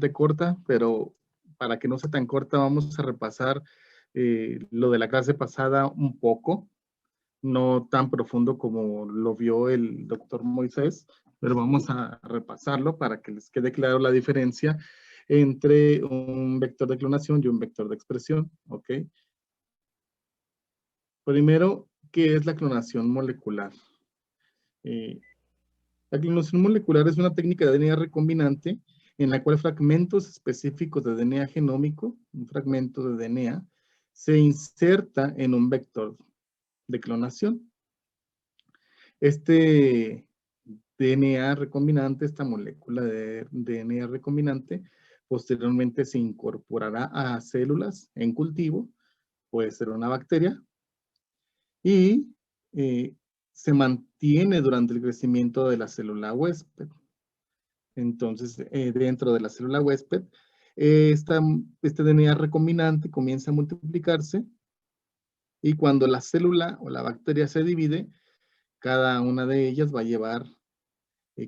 bastante corta, pero para que no sea tan corta vamos a repasar lo de la clase pasada un poco, no tan profundo como lo vio el doctor Moisés, pero vamos a repasarlo para que les quede claro la diferencia entre un vector de clonación y un vector de expresión, ¿ok? Primero, ¿qué es la clonación molecular? La clonación molecular es una técnica de DNA recombinante en la cual fragmentos específicos de DNA genómico, un fragmento de DNA, se inserta en un vector de clonación. Este DNA recombinante, esta molécula de DNA recombinante, posteriormente se incorporará a células en cultivo, puede ser una bacteria, y se mantiene durante el crecimiento de la célula huésped. Entonces, dentro de la célula huésped, este DNA recombinante comienza a multiplicarse y cuando la célula o la bacteria se divide, cada una de ellas va a llevar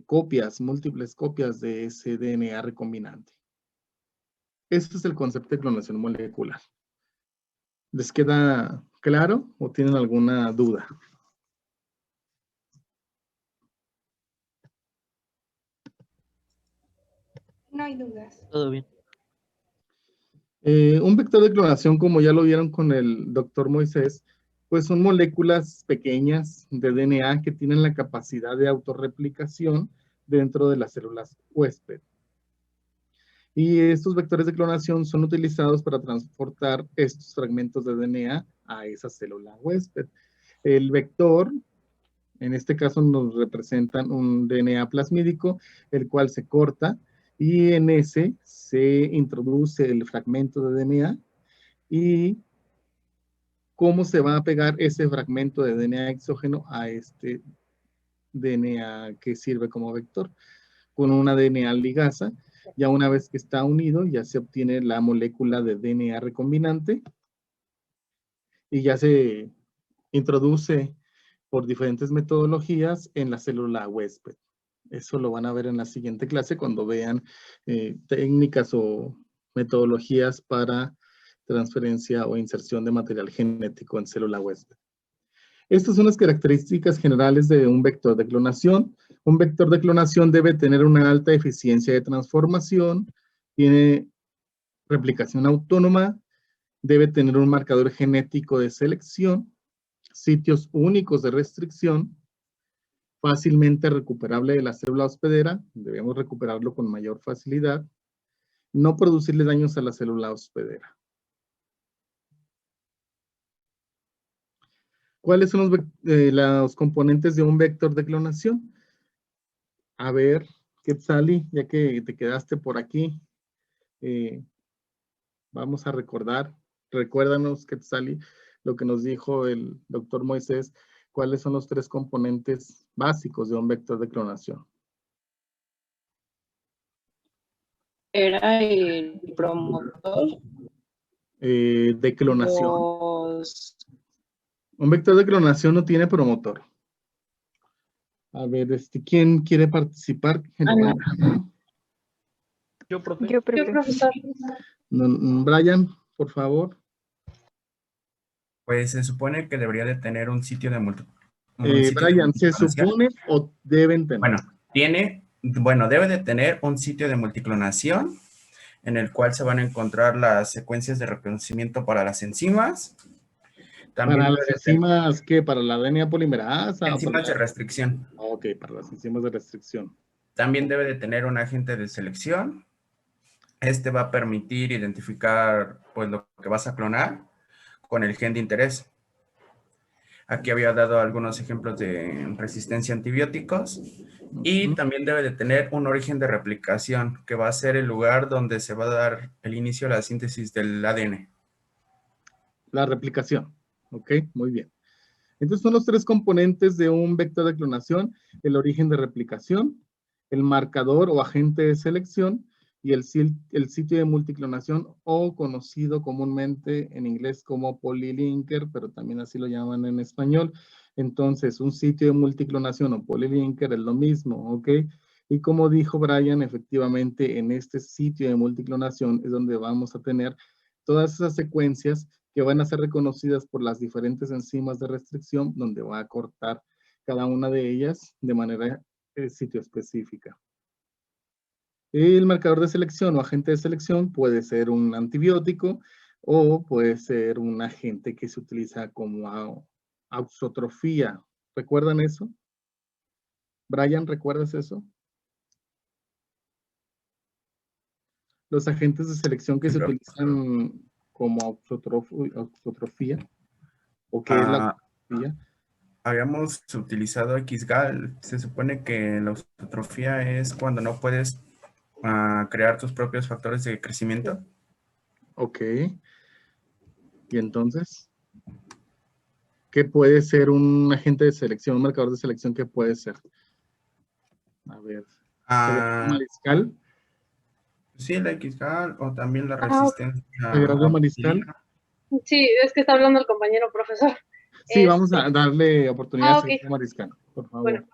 copias, múltiples copias de ese DNA recombinante. Ese es el concepto de clonación molecular. ¿Les queda claro o tienen alguna duda? No hay dudas. Todo bien. Un vector de clonación, como ya lo vieron con el doctor Moisés, pues son moléculas pequeñas de DNA que tienen la capacidad de autorreplicación dentro de las células huésped. Y estos vectores de clonación son utilizados para transportar estos fragmentos de DNA a esa célula huésped. El vector, en este caso nos representan un DNA plasmídico, el cual se corta y en ese se introduce el fragmento de DNA y cómo se va a pegar ese fragmento de DNA exógeno a este DNA que sirve como vector con una DNA ligasa. Ya una vez que está unido, ya se obtiene la molécula de DNA recombinante y ya se introduce por diferentes metodologías en la célula huésped. Eso lo van a ver en la siguiente clase cuando vean técnicas o metodologías para transferencia o inserción de material genético en célula huésped. Estas son las características generales de un vector de clonación. Un vector de clonación debe tener una alta eficiencia de transformación, tiene replicación autónoma, debe tener un marcador genético de selección, sitios únicos de restricción, fácilmente recuperable de la célula hospedera, debemos recuperarlo con mayor facilidad, no producirle daños a la célula hospedera. ¿Cuáles son los componentes de un vector de clonación? A ver, Quetzali, ya que te quedaste por aquí, vamos a recordar, recuérdanos, Quetzali, lo que nos dijo el doctor Moisés, cuáles son los 3 componentes básicos de un vector de clonación. Era el promotor. De clonación. Un vector de clonación no tiene promotor. A ver, ¿quién quiere participar? Yo, profe. Yo, profesor. Brian, por favor. Pues se supone que debería de tener un sitio de Brian, ¿se supone o deben tener? Bueno, debe de tener un sitio de multiclonación en el cual se van a encontrar las secuencias de reconocimiento para las enzimas. También ¿Para las enzimas qué? ¿Para la DNA polimerasa? Enzimas de restricción. Ok, para las enzimas de restricción. También debe de tener un agente de selección. Este va a permitir identificar pues, lo que vas a clonar con el gen de interés. Aquí había dado algunos ejemplos de resistencia a antibióticos. Y también debe de tener un origen de replicación, que va a ser el lugar donde se va a dar el inicio a la síntesis del ADN. La replicación. Ok, muy bien. Entonces son los 3 componentes de un vector de clonación: el origen de replicación, el marcador o agente de selección y el sitio de multiclonación, o conocido comúnmente en inglés como polylinker, pero también así lo llaman en español. Entonces, un sitio de multiclonación o polylinker es lo mismo, ¿ok? Y como dijo Brian, efectivamente en este sitio de multiclonación es donde vamos a tener todas esas secuencias que van a ser reconocidas por las diferentes enzimas de restricción, donde va a cortar cada una de ellas de manera sitio específica. El marcador de selección o agente de selección puede ser un antibiótico o puede ser un agente que se utiliza como auxotrofía. ¿Recuerdan eso? Brian, ¿recuerdas eso? Los agentes de selección que se utilizan como auxotrofía, o qué es la auxotrofía. Habíamos utilizado XGAL. Se supone que la auxotrofía es cuando no puedes crear tus propios factores de crecimiento. Ok. Y entonces, ¿qué puede ser un agente de selección, un marcador de selección? ¿Qué puede ser? A ver. Mariscal. Sí, la XGAL o también la resistencia. Sagrado Mariscal. Sí, es que está hablando el compañero profesor. Sí, vamos a darle oportunidad a ok. Sagrado Mariscal, por favor.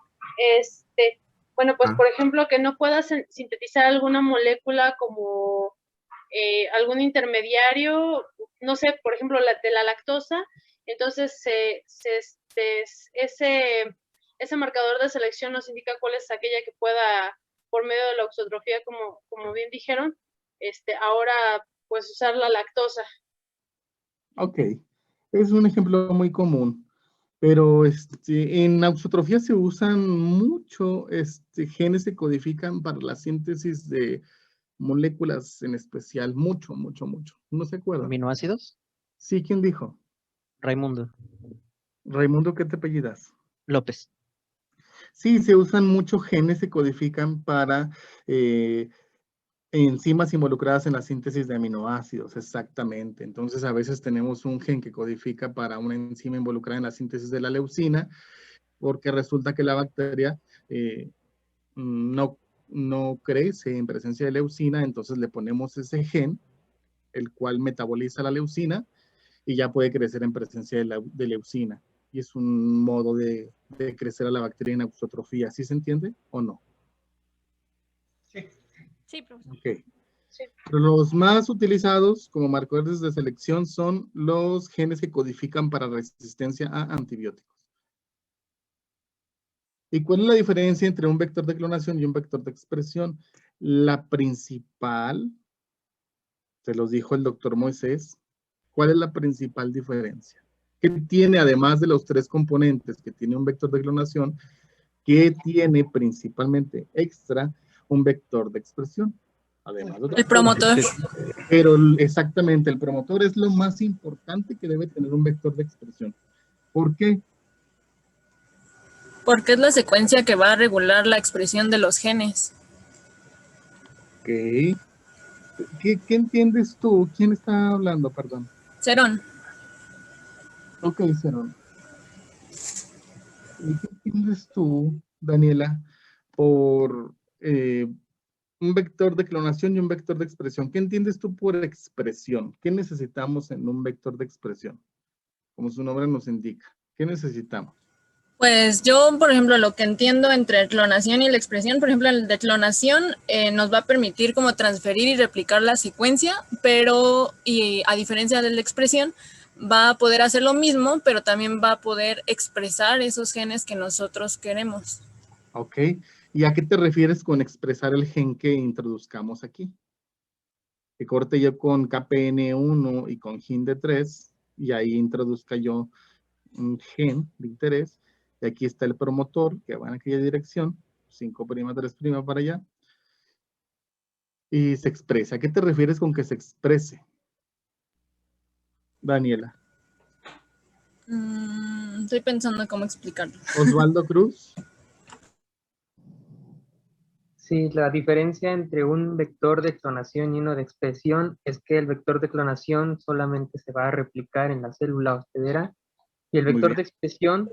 Bueno, pues por ejemplo, que no puedas sintetizar alguna molécula como algún intermediario, no sé, por ejemplo, de la lactosa, entonces ese marcador de selección nos indica cuál es aquella que pueda, por medio de la auxotrofía, como bien dijeron, ahora pues usar la lactosa. Ok, es un ejemplo muy común, pero en auxotrofía se usan mucho genes que codifican para la síntesis de moléculas en especial, mucho. ¿No se acuerdan? ¿Aminoácidos? Sí, ¿quién dijo? Raimundo. Raimundo, ¿qué te apellidas? López. Sí, se usan muchos genes que codifican para enzimas involucradas en la síntesis de aminoácidos, exactamente. Entonces, a veces tenemos un gen que codifica para una enzima involucrada en la síntesis de la leucina, porque resulta que la bacteria no crece en presencia de leucina, entonces le ponemos ese gen, el cual metaboliza la leucina, y ya puede crecer en presencia de leucina. Y es un modo de crecer a la bacteria en auxotrofía. ¿Sí se entiende o no? Sí, profesor. Ok. Pero los más utilizados como marcadores de selección son los genes que codifican para resistencia a antibióticos. ¿Y cuál es la diferencia entre un vector de clonación y un vector de expresión? La principal, se los dijo el doctor Moisés, ¿cuál es la principal diferencia? ¿Qué tiene, además de los tres componentes que tiene un vector de clonación, qué tiene principalmente extra un vector de expresión? Además de El promotor. Pero exactamente, el promotor es lo más importante que debe tener un vector de expresión. ¿Por qué? Porque es la secuencia que va a regular la expresión de los genes. Ok. ¿Qué entiendes tú? ¿Quién está hablando? Perdón. Cerón. Ok, Cerón. ¿Y qué entiendes tú, Daniela, por un vector de clonación y un vector de expresión? ¿Qué entiendes tú por expresión? ¿Qué necesitamos en un vector de expresión? Como su nombre nos indica. ¿Qué necesitamos? Pues yo, por ejemplo, lo que entiendo entre clonación y la expresión, por ejemplo, el de clonación nos va a permitir como transferir y replicar la secuencia, pero y a diferencia de la expresión, va a poder hacer lo mismo, pero también va a poder expresar esos genes que nosotros queremos. Ok. ¿Y a qué te refieres con expresar el gen que introduzcamos aquí? Que corte yo con KPN1 y con HIND3 y ahí introduzca yo un gen de interés. Y aquí está el promotor que va en aquella dirección, 5', 3' para allá. Y se expresa. ¿A qué te refieres con que se exprese, Daniela? Estoy pensando cómo explicarlo. Osvaldo Cruz. Sí, la diferencia entre un vector de clonación y uno de expresión es que el vector de clonación solamente se va a replicar en la célula hospedera y el vector de expresión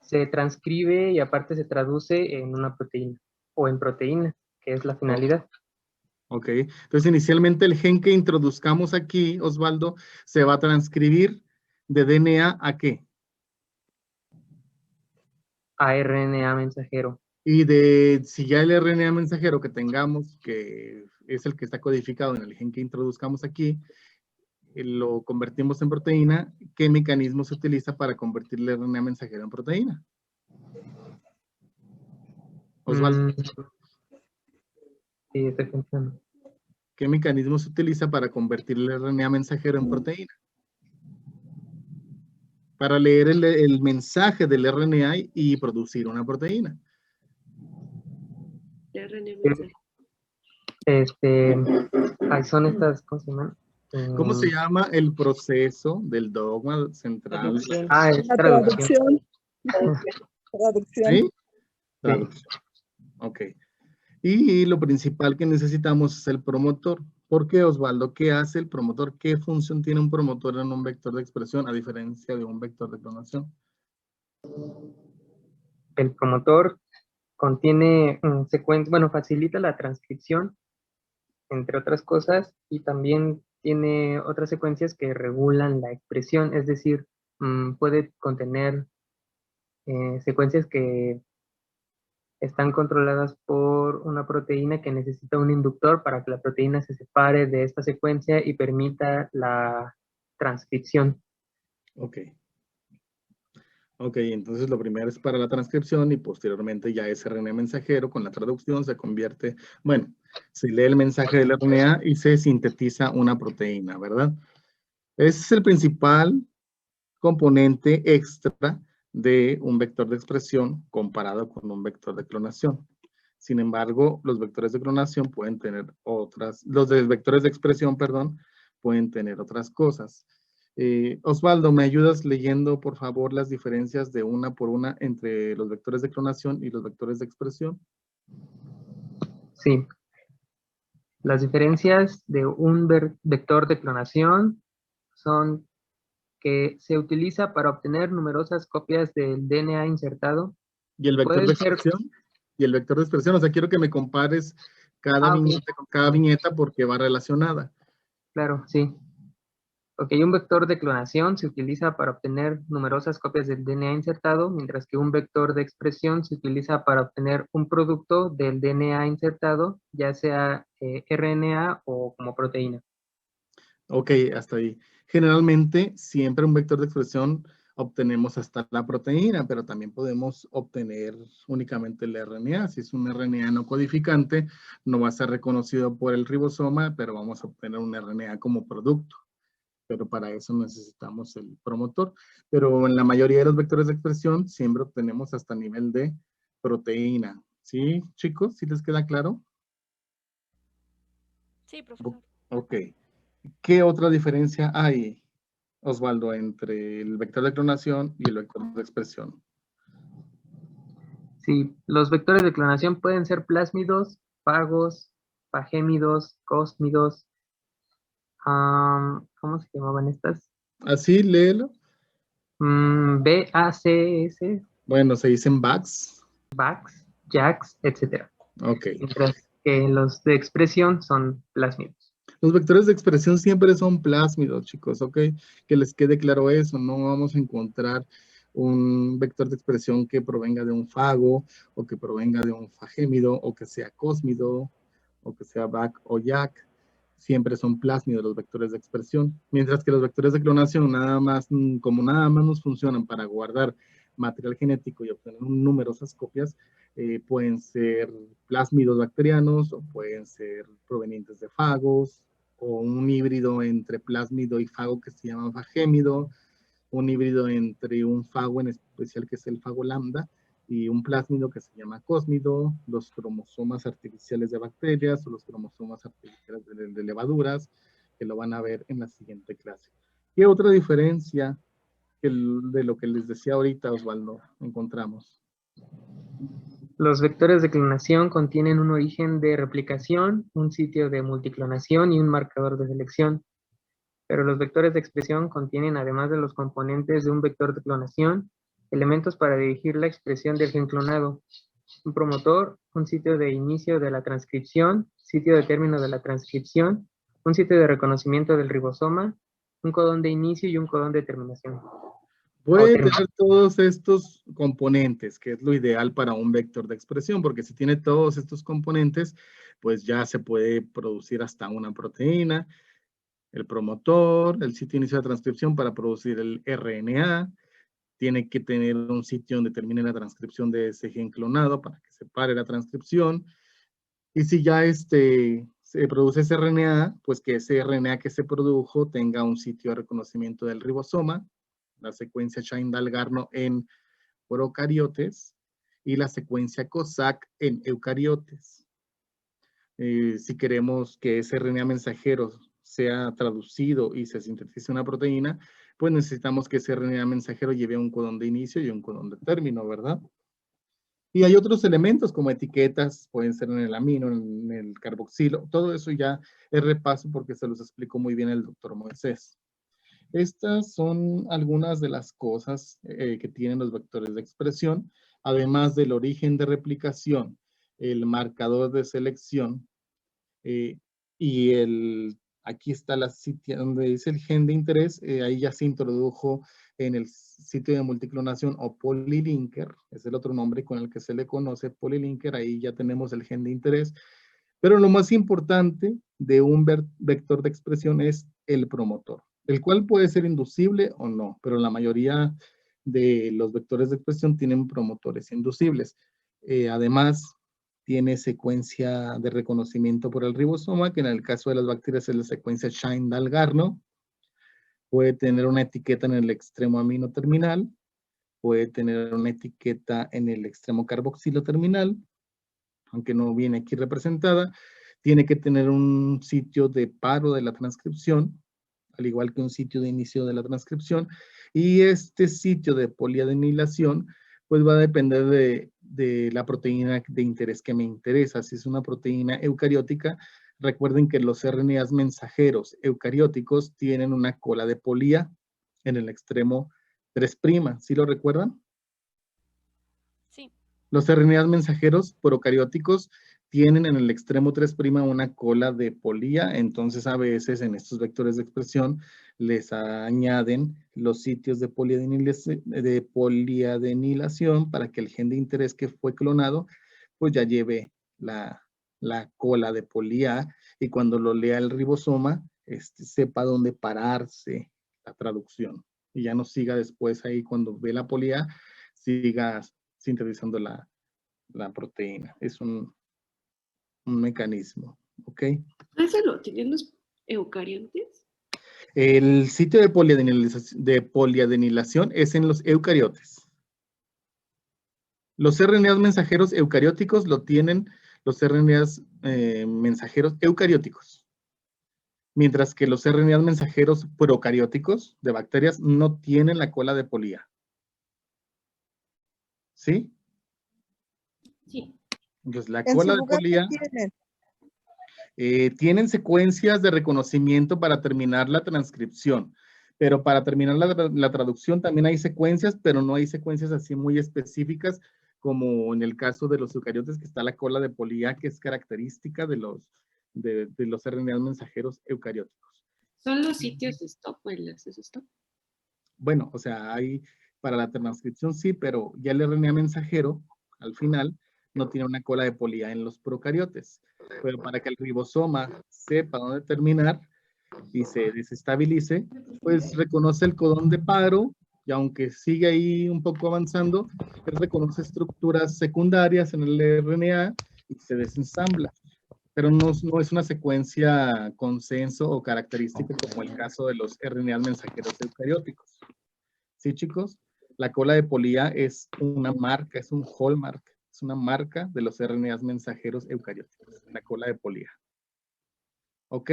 se transcribe y aparte se traduce en una proteína o en proteína, que es la finalidad. Ok, entonces inicialmente el gen que introduzcamos aquí, Osvaldo, se va a transcribir de DNA a qué? A RNA mensajero. Y de si ya el RNA mensajero que tengamos, que es el que está codificado en el gen que introduzcamos aquí, lo convertimos en proteína, ¿qué mecanismo se utiliza para convertir el RNA mensajero en proteína? Osvaldo, Sí, estoy pensando. ¿qué mecanismo se utiliza para convertir el RNA mensajero en proteína? Para leer el mensaje del RNA y producir una proteína. Son estas, ¿cómo se llaman? ¿Cómo se llama el proceso del dogma central? Es La traducción. traducción. ¿Sí? Traducción. Ok. Y lo principal que necesitamos es el promotor. ¿Por qué, Osvaldo? ¿Qué hace el promotor? ¿Qué función tiene un promotor en un vector de expresión a diferencia de un vector de clonación? El promotor contiene secuencias, bueno, facilita la transcripción, entre otras cosas, y también tiene otras secuencias que regulan la expresión, es decir, puede contener secuencias que están controladas por una proteína que necesita un inductor para que la proteína se separe de esta secuencia y permita la transcripción. Ok. Ok, entonces lo primero es para la transcripción y posteriormente ya ese RNA mensajero con la traducción se convierte, bueno, se lee el mensaje del RNA y se sintetiza una proteína, ¿verdad? Ese es el principal componente extra de un vector de expresión comparado con un vector de clonación. Sin embargo, los vectores de clonación pueden tener otras, los de vectores de expresión, perdón, pueden tener otras cosas. Osvaldo, ¿me ayudas leyendo, por favor, las diferencias de una por una entre los vectores de clonación y los vectores de expresión? Sí. Las diferencias de un vector de clonación son que se utiliza para obtener numerosas copias del DNA insertado. ¿Y el vector de Pueden ser... expresión? Y el vector de expresión, o sea, quiero que me compares cada viñeta con cada viñeta porque va relacionada. Claro, sí. Ok, un vector de clonación se utiliza para obtener numerosas copias del DNA insertado, mientras que un vector de expresión se utiliza para obtener un producto del DNA insertado, ya sea RNA o como proteína. Ok, hasta ahí. Generalmente, siempre un vector de expresión obtenemos hasta la proteína, pero también podemos obtener únicamente el RNA. Si es un RNA no codificante, no va a ser reconocido por el ribosoma, pero vamos a obtener un RNA como producto. Pero para eso necesitamos el promotor. Pero en la mayoría de los vectores de expresión siempre obtenemos hasta nivel de proteína. ¿Sí, chicos? ¿Sí les queda claro? Sí, profesor. Ok. ¿Qué otra diferencia hay, Osvaldo, entre el vector de clonación y el vector de expresión? Sí, los vectores de clonación pueden ser plásmidos, fagos, fagémidos, cósmidos. ¿Cómo se llamaban estas? Así, léelo. BACS, Bueno, se dicen BACs. BACs, JACs, etc. Ok. Mientras que los de expresión son plásmidos. Los vectores de expresión siempre son plásmidos, chicos, ¿ok? Que les quede claro eso. No vamos a encontrar un vector de expresión que provenga de un fago, o que provenga de un fagémido, o que sea cósmido, o que sea BAC o JAC. Siempre son plásmidos los vectores de expresión. Mientras que los vectores de clonación, nada más, como nada más nos funcionan para guardar material genético y obtener numerosas copias, pueden ser plásmidos bacterianos o pueden ser provenientes de fagos o un híbrido entre plásmido y fago que se llama fagémido, un híbrido entre un fago en especial que es el fago lambda y un plásmido que se llama cósmido, los cromosomas artificiales de bacterias o los cromosomas artificiales de levaduras, que lo van a ver en la siguiente clase. ¿Qué otra diferencia de lo que les decía ahorita, Osvaldo, encontramos? Los vectores de clonación contienen un origen de replicación, un sitio de multiclonación y un marcador de selección. Pero los vectores de expresión contienen, además de los componentes de un vector de clonación, elementos para dirigir la expresión del gen clonado. Un promotor, un sitio de inicio de la transcripción, sitio de término de la transcripción, un sitio de reconocimiento del ribosoma, un codón de inicio y un codón de terminación. Puede tener todos estos componentes, que es lo ideal para un vector de expresión, porque si tiene todos estos componentes, pues ya se puede producir hasta una proteína, el promotor, el sitio inicio de transcripción para producir el RNA, tiene que tener un sitio donde termine la transcripción de ese gen clonado para que se pare la transcripción. Y si ya se produce ese RNA, pues que ese RNA que se produjo tenga un sitio de reconocimiento del ribosoma, la secuencia Shine-Dalgarno en procariotes y la secuencia COSAC en eucariotes. Si queremos que ese RNA mensajero sea traducido y se sintetice una proteína, pues necesitamos que ese RNA mensajero lleve un codón de inicio y un codón de término, ¿verdad? Y hay otros elementos como etiquetas, pueden ser en el amino, en el carboxilo, todo eso ya es repaso porque se los explicó muy bien el doctor Moisés. Estas son algunas de las cosas que tienen los vectores de expresión, además del origen de replicación, el marcador de selección y aquí está la sitio donde dice el gen de interés, ahí ya se introdujo en el sitio de multiclonación o polylinker, es el otro nombre con el que se le conoce, polylinker, ahí ya tenemos el gen de interés, pero lo más importante de un vector de expresión es el promotor, el cual puede ser inducible o no, pero la mayoría de los vectores de expresión tienen promotores inducibles. Además, tiene secuencia de reconocimiento por el ribosoma, que en el caso de las bacterias es la secuencia Shine-Dalgarno. Puede tener una etiqueta en el extremo amino terminal, puede tener una etiqueta en el extremo carboxilo terminal, aunque no viene aquí representada. Tiene que tener un sitio de paro de la transcripción, al igual que un sitio de inicio de la transcripción. Y este sitio de poliadenilación, pues va a depender de la proteína de interés que me interesa. Si es una proteína eucariótica, recuerden que los RNAs mensajeros eucarióticos tienen una cola de polía en el extremo 3'. ¿Sí lo recuerdan? Sí. Los RNAs mensajeros procarióticos tienen en el extremo 3' una cola de polía, entonces a veces en estos vectores de expresión les añaden los sitios de poliadenilación para que el gen de interés que fue clonado pues ya lleve la cola de polía y cuando lo lea el ribosoma sepa dónde pararse la traducción y ya no siga después ahí cuando ve la polía, siga sintetizando la proteína. Es un mecanismo, ¿ok? ¿Eso lo tienen los eucariontes? El sitio de poliadenilación es en los eucariotes. Los RNAs mensajeros eucarióticos lo tienen los RNAs mensajeros eucarióticos. Mientras que los RNAs mensajeros procarióticos de bacterias no tienen la cola de polía. ¿Sí? Sí. Entonces, la ¿En cola su de lugar polía qué tienen? tienen secuencias de reconocimiento para terminar la transcripción, pero para terminar la traducción también hay secuencias, pero no hay secuencias así muy específicas como en el caso de los eucariotes, que está la cola de polía, que es característica de los RNA mensajeros eucarióticos. ¿Son los sitios de stop o enlaces de stop? Bueno, o sea, hay para la transcripción sí, pero ya el RNA mensajero, al final, no tiene una cola de polía en los procariotes. Pero para que el ribosoma sepa dónde terminar y se desestabilice, pues reconoce el codón de paro y aunque sigue ahí un poco avanzando, él reconoce estructuras secundarias en el RNA y se desensambla. Pero no es una secuencia consenso o característica como el caso de los RNA mensajeros eucarióticos. ¿Sí, chicos? La cola de polía es una marca, es un hallmark, es una marca de los RNAs mensajeros eucarióticos, la cola de polía. ¿Ok?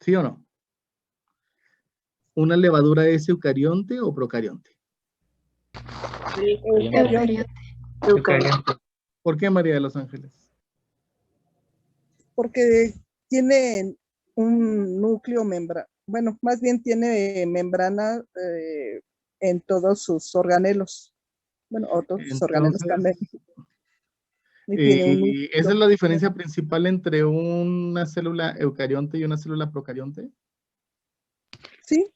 ¿Sí o no? ¿Una levadura es eucarionte o procarionte? Eucarionte. Eucarionte. ¿Por qué, María de los Ángeles? Porque tiene un núcleo membrana, bueno, más bien tiene membrana en todos sus organelos. Bueno, otros organelos también. ¿Esa es la diferencia principal entre una célula eucarionte y una célula procarionte? Sí.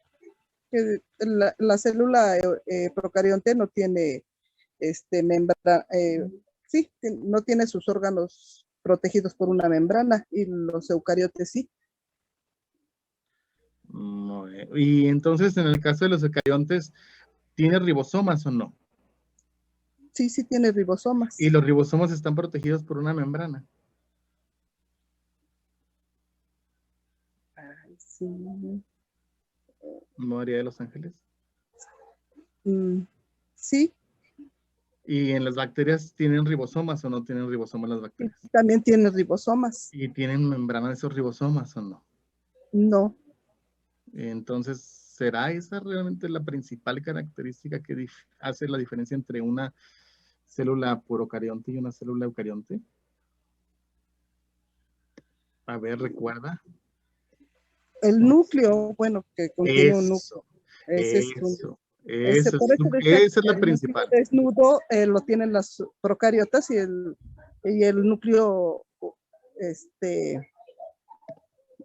que la célula procarionte no tiene membrana, sí, no tiene sus órganos protegidos por una membrana y los eucariotes sí. Muy bien. Y entonces, en el caso de los eucariontes, ¿tiene ribosomas o no? Sí, sí tiene ribosomas. Y los ribosomas están protegidos por una membrana. Ay, sí. María de los Ángeles. Sí, ¿Y en las bacterias tienen ribosomas o no tienen ribosomas las bacterias? también tiene ribosomas. ¿Y tienen membrana de esos ribosomas o no? No, Entonces, ¿será esa realmente la principal característica que hace la diferencia entre una célula procarionte y una célula eucarionte? A ver, recuerda. el núcleo, bueno, que contiene un núcleo. Esa es la principal. El desnudo lo tienen las procariotas y el núcleo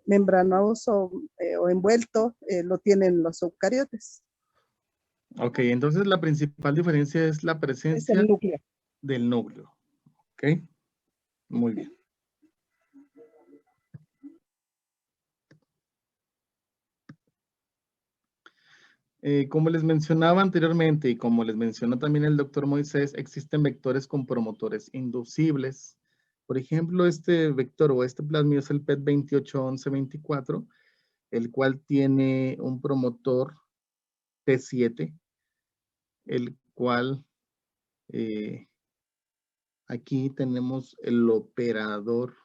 membranoso o envuelto lo tienen los eucariotes. Ok, entonces la principal diferencia es la presencia Es el núcleo. del núcleo. Ok, muy bien. Como les mencionaba anteriormente y como les mencionó también el doctor Moisés, existen vectores con promotores inducibles. Por ejemplo, este vector o este plasmido es el PET 281124, el cual tiene un promotor T7, el cual aquí tenemos el operador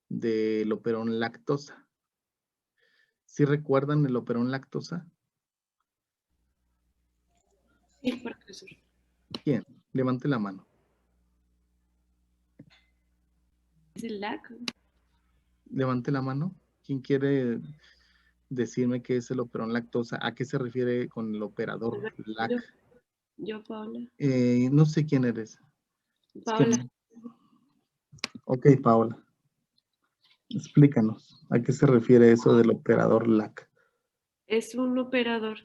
del operón lactosa. ¿Sí recuerdan el operón lactosa? Sí, profesor. ¿Quién? Levante la mano. ¿Es el LAC? Levante la mano. ¿Quién quiere decirme qué es el operón lactosa? ¿A qué se refiere con el operador LAC? Yo, Paola. No sé quién eres. Paola. Ok, Paola. Explícanos. ¿A qué se refiere eso del operador LAC? Es un operador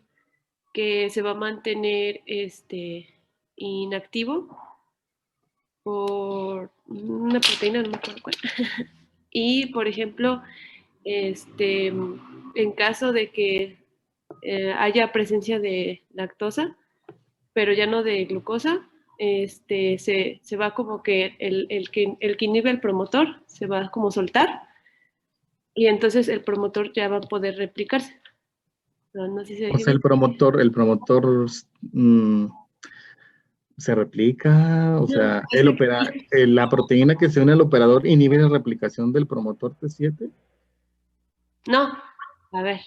que se va a mantener inactivo por una proteína, no me acuerdo cuál. Y, por ejemplo, en caso de que haya presencia de lactosa, pero ya no de glucosa, se va como que el que inhibe el promotor se va como soltar y entonces el promotor ya va a poder replicarse. No sé si O sea, el promotor se replica, o sea, la proteína que se une al operador inhibe la replicación del promotor T7. No, a ver.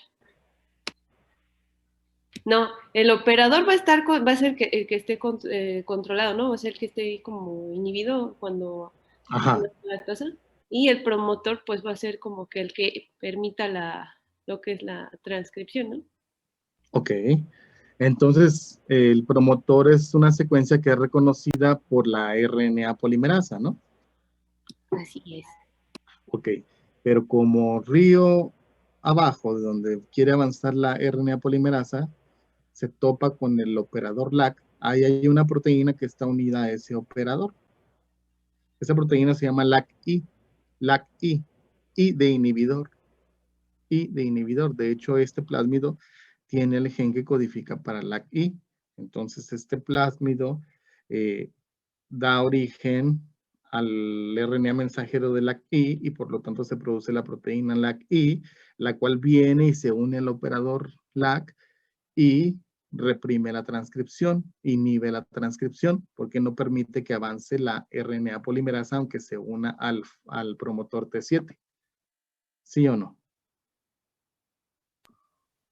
No, el operador va a ser el que esté controlado, ¿no? Va a ser el que esté como inhibido cuando Ajá. la lactosa. Y el promotor, pues, va a ser como que el que permita lo que es la transcripción, ¿no? Ok. Entonces, el promotor es una secuencia que es reconocida por la RNA polimerasa, ¿no? Así es. Ok. Pero como río abajo, de donde quiere avanzar la RNA polimerasa, se topa con el operador LAC, ahí hay una proteína que está unida a ese operador. Esa proteína se llama LAC-I, LAC-I, I de inhibidor. I de inhibidor. De hecho, este plásmido tiene el gen que codifica para LAC-I. Entonces, este plásmido da origen al RNA mensajero de LAC-I y por lo tanto se produce la proteína LAC-I, la cual viene y se une al operador LAC y reprime la transcripción, inhibe la transcripción, porque no permite que avance la RNA polimerasa aunque se una al promotor T7. ¿Sí o no?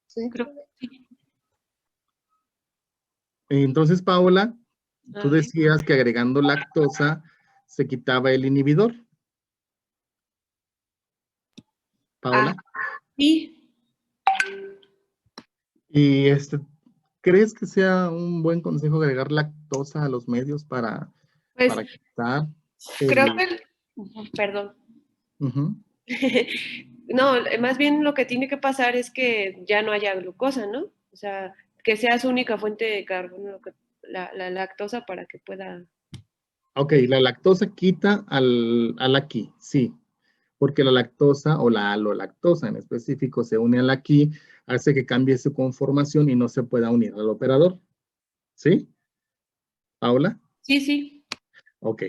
Sí. Creo que sí. Entonces, Paola, tú ver. decías que agregando lactosa se quitaba el inhibidor. Paola. Sí. Y ¿crees que sea un buen consejo agregar lactosa a los medios para quitar? Creo que, perdón. No, más bien lo que tiene que pasar es que ya no haya glucosa, ¿no? O sea, que sea su única fuente de carbono, la lactosa para que pueda... Ok, la lactosa quita al aquí, sí. Porque la lactosa o la alolactosa en específico se une al aquí, hace que cambie su conformación y no se pueda unir al operador. ¿Sí? ¿Paula? Sí, sí. Ok.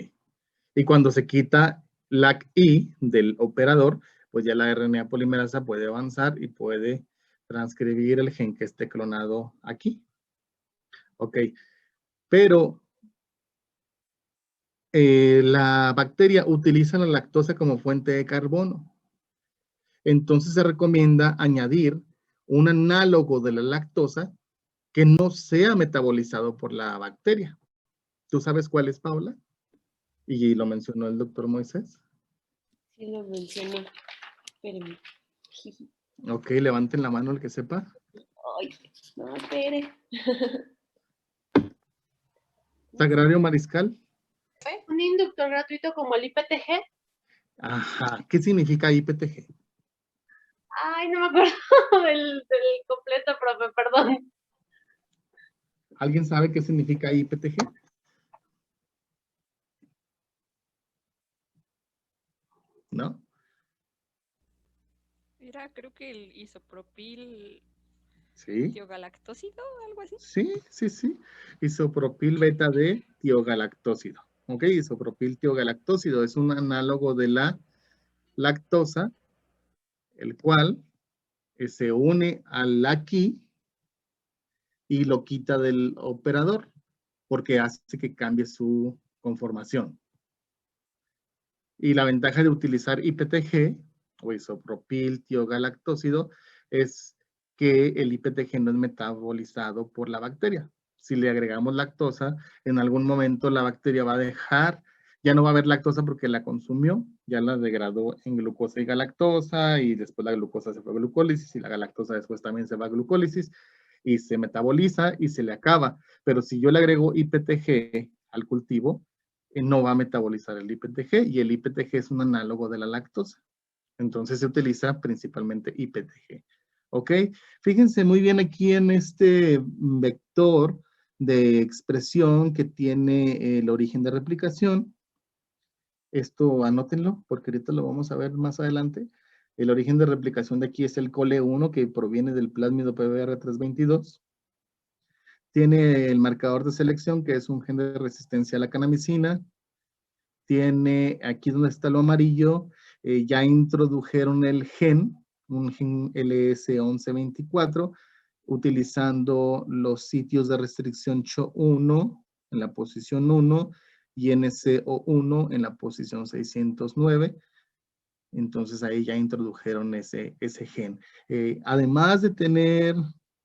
Y cuando se quita LAC-I del operador, pues ya la RNA polimerasa puede avanzar y puede transcribir el gen que esté clonado aquí. Ok. Pero la bacteria utiliza la lactosa como fuente de carbono. Entonces se recomienda añadir un análogo de la lactosa que no sea metabolizado por la bacteria. ¿Tú sabes cuál es, Paula? Y lo mencionó el doctor Moisés. Sí, lo mencionó. Espérenme. Ok, levanten la mano el que sepa. Ay, no, espere. Sagrario Mariscal. Un inductor gratuito como el IPTG. Ajá. ¿Qué significa IPTG? Ay, no me acuerdo del completo, profe, perdón. ¿Alguien sabe qué significa IPTG? ¿No? Era creo que el isopropil Sí. tiogalactósido, algo así. Sí, sí, sí. Isopropil beta de tiogalactósido. Ok, isopropil tiogalactósido es un análogo de la lactosa, el cual se une al aquí y lo quita del operador porque hace que cambie su conformación. Y la ventaja de utilizar IPTG o isopropil tiogalactósido es que el IPTG no es metabolizado por la bacteria. Si le agregamos lactosa, en algún momento la bacteria va a dejar, ya no va a haber lactosa porque la consumió, ya la degradó en glucosa y galactosa, y después la glucosa se fue a glucólisis, y la galactosa después también se va a glucólisis, y se metaboliza y se le acaba. Pero si yo le agrego IPTG al cultivo, no va a metabolizar el IPTG, y el IPTG es un análogo de la lactosa. Entonces se utiliza principalmente IPTG. ¿Ok? Fíjense muy bien aquí en este vector de expresión que tiene el origen de replicación. Esto anótenlo porque ahorita lo vamos a ver más adelante. El origen de replicación de aquí es el COLE1 que proviene del plásmido PBR322. Tiene el marcador de selección que es un gen de resistencia a la canamicina. Tiene aquí donde está lo amarillo, ya introdujeron el gen, un gen LS1124, utilizando los sitios de restricción CHO1 en la posición 1 y NCO1 en la posición 609. Entonces ahí ya introdujeron ese gen. Además de tener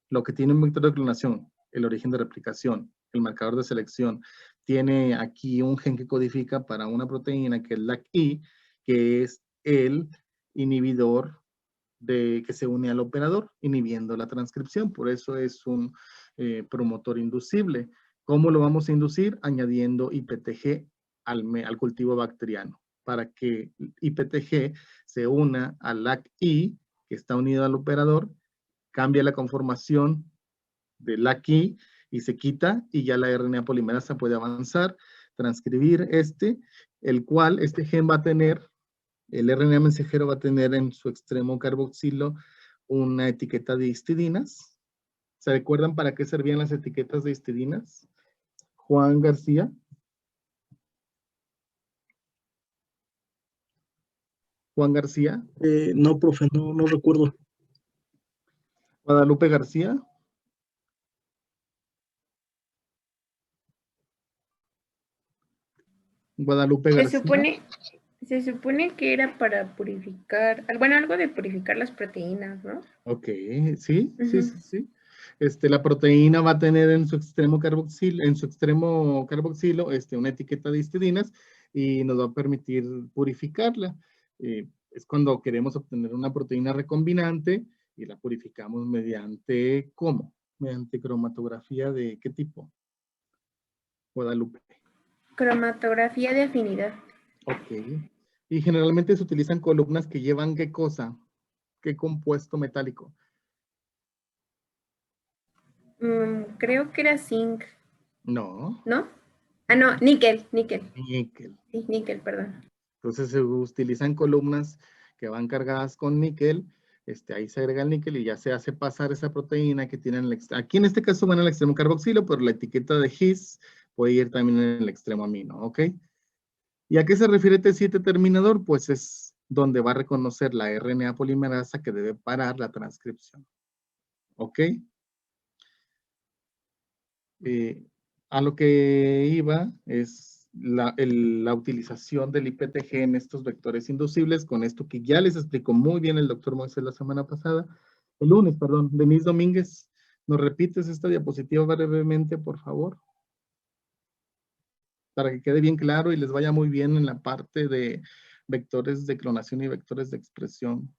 lo que tiene un vector de clonación, el origen de replicación, el marcador de selección, tiene aquí un gen que codifica para una proteína que es LAC-I, que es el inhibidor que se une al operador, inhibiendo la transcripción. Por eso es un promotor inducible. ¿Cómo lo vamos a inducir? Añadiendo IPTG al cultivo bacteriano, para que IPTG se una al LAC-I, que está unido al operador, cambia la conformación del LAC-I y se quita, y ya la RNA polimerasa puede avanzar, transcribir el cual este gen va a tener, el RNA mensajero va a tener en su extremo carboxilo una etiqueta de histidinas. ¿Se recuerdan para qué servían las etiquetas de histidinas? Juan García. Juan García. No, profe, no recuerdo. Guadalupe García. Guadalupe García. Se supone que era para purificar, bueno, algo de purificar las proteínas, ¿no? Ok, sí. La proteína va a tener en su extremo carboxilo, una etiqueta de histidinas y nos va a permitir purificarla. Es cuando queremos obtener una proteína recombinante y la purificamos mediante, ¿cómo? Mediante cromatografía de ¿qué tipo? Guadalupe. Cromatografía de afinidad. Ok. Y generalmente se utilizan columnas que llevan ¿qué cosa? ¿Qué compuesto metálico? Creo que era zinc, No, ¿no? Ah, no, níquel. níquel. Sí, níquel, perdón. Entonces se utilizan columnas que van cargadas con níquel, ahí se agrega el níquel y ya se hace pasar esa proteína que tiene en el extremo. Aquí en este caso van al extremo carboxilo, pero la etiqueta de his puede ir también en el extremo amino, ¿ok? ¿Y a qué se refiere T7 terminador? Pues es donde va a reconocer la RNA polimerasa que debe parar la transcripción, ¿ok? A lo que iba es la utilización del IPTG en estos vectores inducibles, con esto que ya les explicó muy bien el doctor Moisés la semana pasada, el lunes, perdón. Denise Domínguez, ¿nos repites esta diapositiva brevemente, por favor? Para que quede bien claro y les vaya muy bien en la parte de vectores de clonación y vectores de expresión,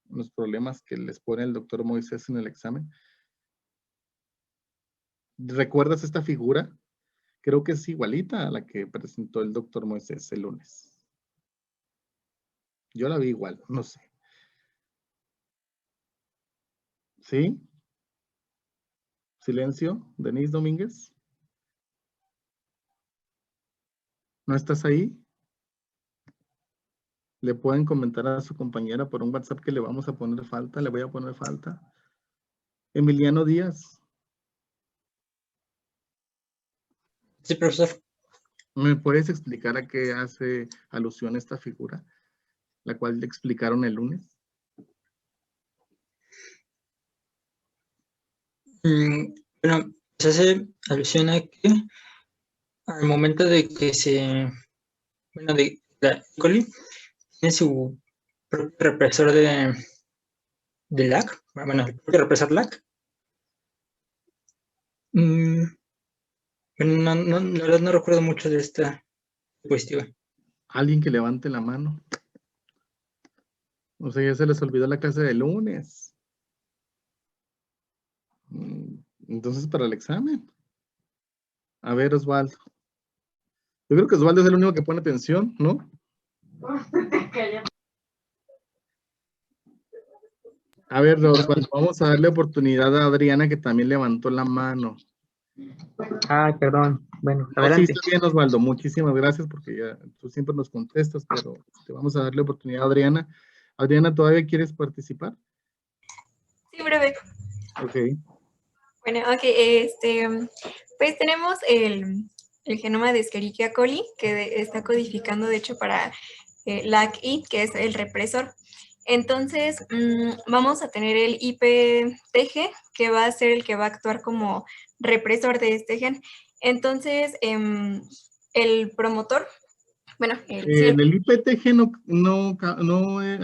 los problemas que les pone el doctor Moisés en el examen. ¿Recuerdas esta figura? Creo que es igualita a la que presentó el doctor Moisés el lunes. Yo la vi igual, no sé. ¿Sí? Silencio. Denise Domínguez. ¿No estás ahí? Le pueden comentar a su compañera por un WhatsApp que le vamos a poner falta. Le voy a poner falta. Emiliano Díaz. Sí, profesor. ¿Me puedes explicar a qué hace alusión esta figura? La cual le explicaron el lunes. Bueno, se hace alusión a que al momento de que de la E. coli tiene su propio represor de LAC, bueno, el propio represor LAC. Bueno, la verdad no recuerdo mucho de esta diapositiva. Alguien que levante la mano. O sea, ya se les olvidó la clase de lunes. Entonces, para el examen. A ver, Osvaldo. Yo creo que Osvaldo es el único que pone atención, ¿no? A ver, Osvaldo, vamos a darle oportunidad a Adriana, que también levantó la mano. Ah, perdón. Bueno, No, adelante. sí, está bien, Osvaldo. Muchísimas gracias, porque ya tú siempre nos contestas, pero te vamos a darle oportunidad a Adriana. Adriana, ¿todavía quieres participar? Sí, breve. Ok. Bueno, ok, pues tenemos el genoma de Escherichia coli, que está codificando, de hecho, para LAC-I, que es el represor. Entonces, vamos a tener el IPTG, que va a ser el que va a actuar como represor de este gen. Entonces, el promotor, bueno, el IPTG no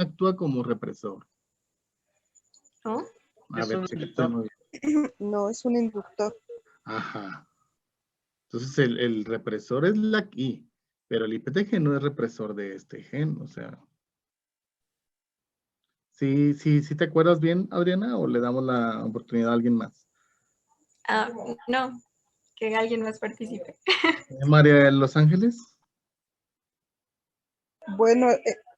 actúa como represor. ¿No? A ver, chécate muy bien. No, es un inductor. Ajá. Entonces, el represor es LAC-I, pero el IPTG no es represor de este gen, o sea. ¿Sí te acuerdas bien, Adriana, o le damos la oportunidad a alguien más? No, que alguien más participe. María de Los Ángeles. Bueno,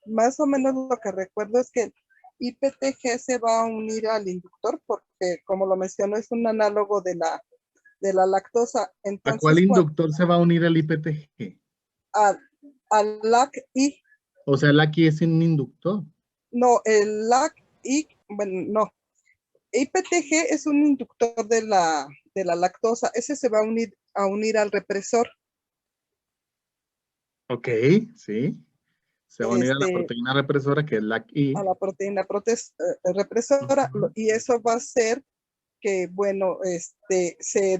más o menos lo que recuerdo es que el IPTG se va a unir al inductor porque, como lo mencionó, es un análogo de la lactosa. Entonces, ¿A cuál inductor se va a unir al IPTG? Al LAC-I. O sea, LAC-I es un inductor. No, el LAC-I, bueno, no. IPTG es un inductor de la lactosa. Ese se va a unir al represor. Ok, sí. Se va a unir a la proteína represora, que es LAC-I. A la proteína represora, y eso va a hacer que, bueno, se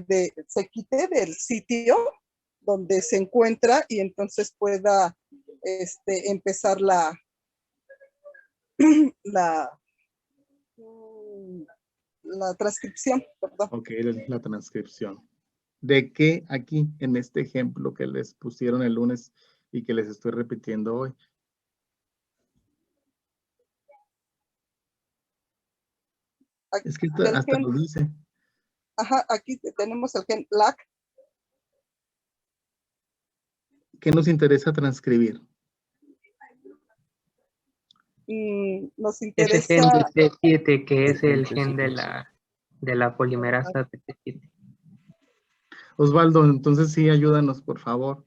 quite del sitio donde se encuentra y entonces pueda empezar la transcripción, perdón. Ok, la transcripción. ¿De qué aquí, en este ejemplo que les pusieron el lunes y que les estoy repitiendo hoy? Aquí, es que hasta lo dice. Ajá, aquí tenemos el gen LAC. ¿Qué nos interesa transcribir? Nos interesa... Ese gen de T7, que es el gen de la de la polimerasa PT7. Osvaldo, entonces sí, ayúdanos, por favor.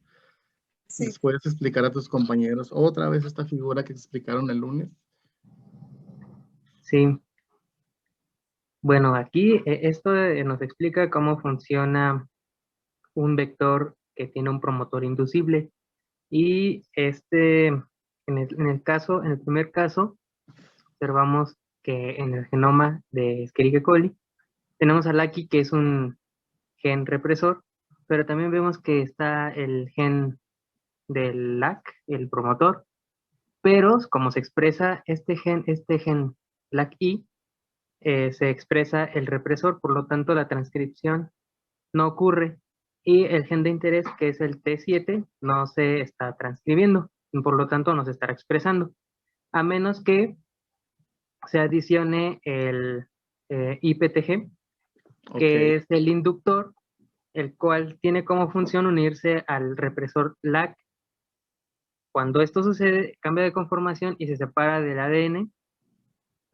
Sí. ¿Les puedes explicar a tus compañeros otra vez esta figura que explicaron el lunes? Sí. Bueno, aquí esto nos explica cómo funciona un vector que tiene un promotor inducible. Y en el primer caso, observamos que en el genoma de Escherichia coli tenemos a LAC-I, que es un gen represor, pero también vemos que está el gen del LAC, el promotor, pero como se expresa este gen LAC-I, se expresa el represor, por lo tanto la transcripción no ocurre y el gen de interés, que es el T7, no se está transcribiendo, por lo tanto no se estará expresando, a menos que se adicione el IPTG, que es el inductor, el cual tiene como función unirse al represor LAC. Cuando esto sucede, cambia de conformación y se separa del ADN,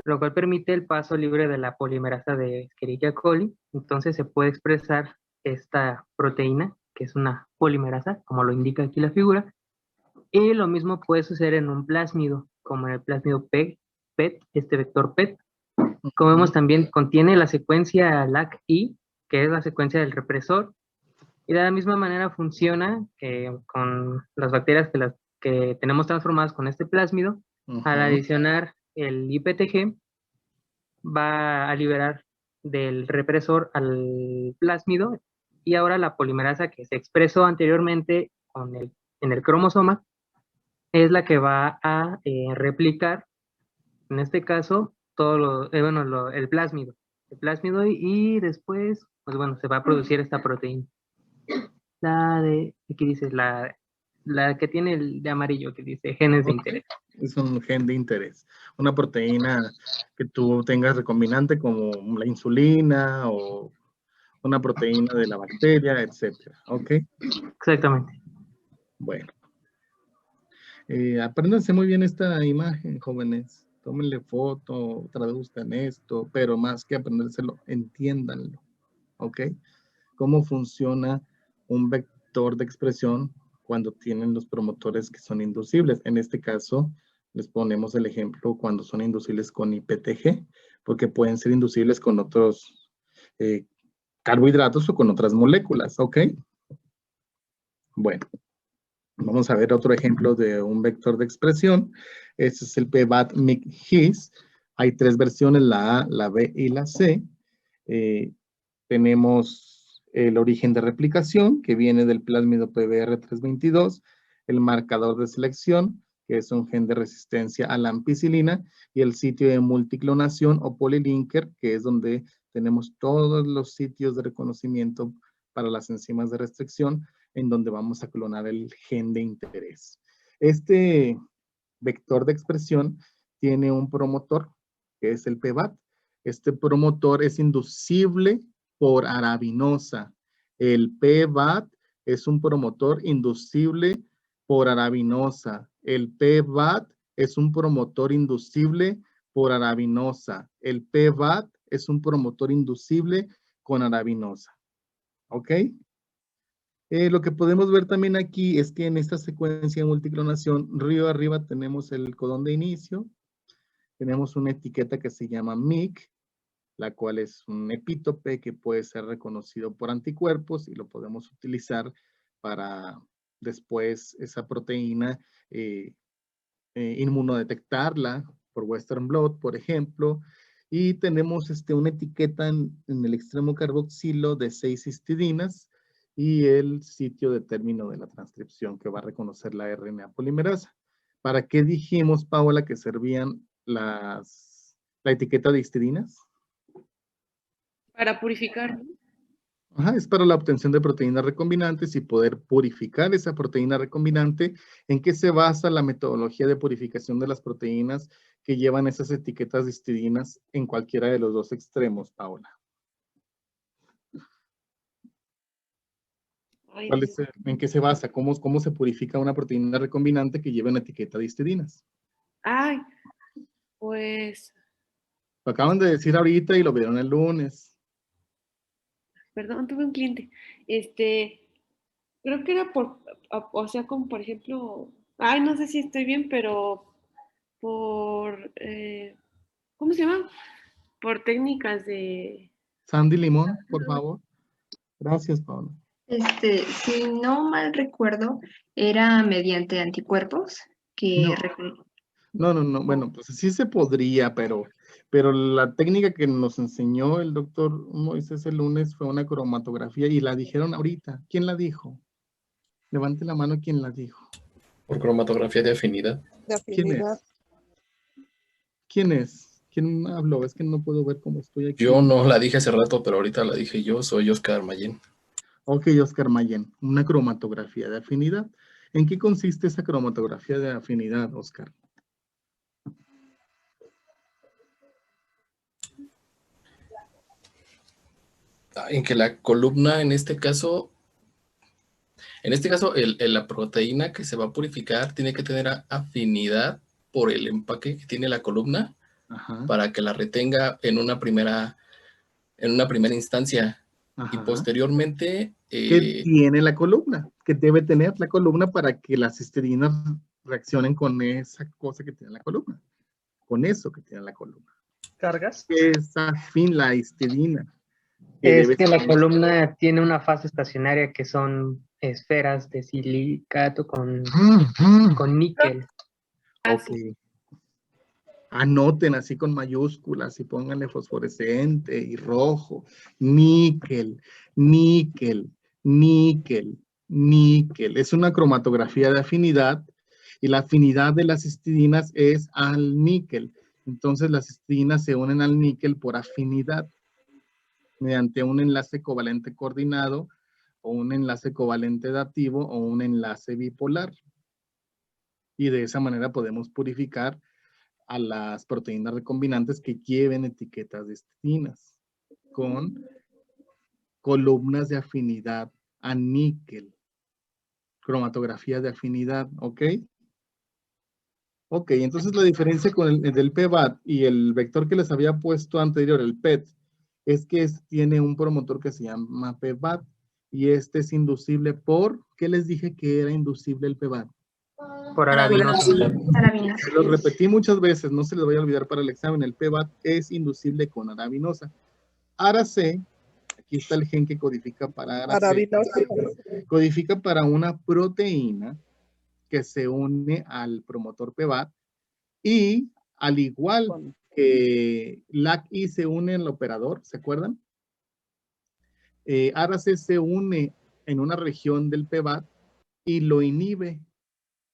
lo cual permite el paso libre de la polimerasa de Escherichia coli. Entonces se puede expresar esta proteína, que es una polimerasa, como lo indica aquí la figura, y lo mismo puede suceder en un plásmido, como en el plásmido PET, este vector PET. Como vemos, también contiene la secuencia LAC-I, que es la secuencia del represor, y de la misma manera funciona con las bacterias que tenemos transformadas con este plásmido. Al adicionar el IPTG, va a liberar del represor al plásmido, y ahora la polimerasa que se expresó anteriormente en el cromosoma es la que va a replicar, en este caso, el plásmido. Y después, pues bueno, se va a producir esta proteína. Aquí dice la que tiene el de amarillo, que dice genes de interés. Es un gen de interés. Una proteína que tú tengas recombinante como la insulina o una proteína de la bacteria, etcétera. ¿Ok? Exactamente. Bueno. Apréndanse muy bien esta imagen, jóvenes. Tómenle foto, traduzcan esto, pero más que aprendérselo, entiéndanlo. ¿Ok? Cómo funciona un vector de expresión cuando tienen los promotores que son inducibles. En este caso, les ponemos el ejemplo cuando son inducibles con IPTG, porque pueden ser inducibles con otros carbohidratos o con otras moléculas, ¿ok? Bueno, vamos a ver otro ejemplo de un vector de expresión. Este es el PBAT-MIC-HIS. Hay tres versiones, la A, la B y la C. Tenemos el origen de replicación, que viene del plásmido PBR322, el marcador de selección, que es un gen de resistencia a la ampicilina, y el sitio de multiclonación o polilinker, que es donde tenemos todos los sitios de reconocimiento para las enzimas de restricción, en donde vamos a clonar el gen de interés. Este vector de expresión tiene un promotor, que es el PBAT. Este promotor es inducible por arabinosa. El PBAT es un promotor inducible por arabinosa. El PBAT es un promotor inducible por arabinosa. El PBAT es un promotor inducible con arabinosa. ¿Ok? Lo que podemos ver también aquí es que en esta secuencia de multiclonación, río arriba tenemos el codón de inicio. Tenemos una etiqueta que se llama MIC, la cual es un epítope que puede ser reconocido por anticuerpos y lo podemos utilizar para después esa proteína inmunodetectarla por Western blot, por ejemplo. Y tenemos una etiqueta en el extremo carboxilo de 6 histidinas y el sitio de término de la transcripción que va a reconocer la RNA polimerasa. ¿Para qué dijimos, Paola, que servían la etiqueta de histidinas? Para purificar. Ajá, es para la obtención de proteínas recombinantes y poder purificar esa proteína recombinante. ¿En qué se basa la metodología de purificación de las proteínas que llevan esas etiquetas de histidinas en cualquiera de los dos extremos, Paola? ¿En qué se basa? ¿Cómo se purifica una proteína recombinante que lleva una etiqueta de histidinas? Ay, pues... Lo acaban de decir ahorita y lo vieron el lunes. perdón, tuve un cliente. Creo que era o sea, como por ejemplo, ay, no sé si estoy bien, pero por, ¿cómo se llama? Por técnicas de... Sandy Limón, por favor. Gracias, Paola. Si no mal recuerdo, era mediante anticuerpos que... No. Bueno, pues sí se podría, pero la técnica que nos enseñó el doctor Moisés el lunes fue una cromatografía y la dijeron ahorita. ¿Quién la dijo? Levante la mano, ¿quién la dijo? Por cromatografía de afinidad. ¿Quién es? ¿Quién habló? Es que no puedo ver cómo estoy aquí. Yo no la dije hace rato, pero ahorita la dije yo. Soy Oscar Mayén. Ok, Oscar Mayén. Una cromatografía de afinidad. ¿En qué consiste esa cromatografía de afinidad, Oscar? En que la columna, en este caso, la proteína que se va a purificar tiene que tener afinidad por el empaque que tiene la columna. Ajá. Para que la retenga en una primera instancia. Ajá. Y posteriormente... ¿Qué tiene la columna? ¿Qué debe tener la columna para que las histidina reaccionen con esa cosa que tiene la columna? Con eso que tiene la columna. ¿Cargas? Es afín la histidina. Es que la columna tiene una fase estacionaria que son esferas de silicato con níquel. Ok. Anoten así con mayúsculas y pónganle fosforescente y rojo. Níquel, níquel, níquel, níquel. Es una cromatografía de afinidad y la afinidad de las histidinas es al níquel. Entonces las histidinas se unen al níquel por afinidad mediante un enlace covalente coordinado o un enlace covalente dativo o un enlace bipolar. Y de esa manera podemos purificar a las proteínas recombinantes que lleven etiquetas de histidinas con columnas de afinidad a níquel. Cromatografía de afinidad, ¿ok? Ok, entonces la diferencia con el del PBAT y el vector que les había puesto anterior, el PET, es que tiene un promotor que se llama PBAT y este es inducible por, ¿qué les dije que era inducible el PBAT? Por arabinosa. Lo repetí muchas veces, no se les vaya a olvidar para el examen. El PBAT es inducible con arabinosa. ARA-C, aquí está el gen que codifica para ARA-C. Codifica para una proteína que se une al promotor PBAT y al igual que LAC-I se une al operador, ¿se acuerdan? ARA-C se une en una región del PBAT y lo inhibe.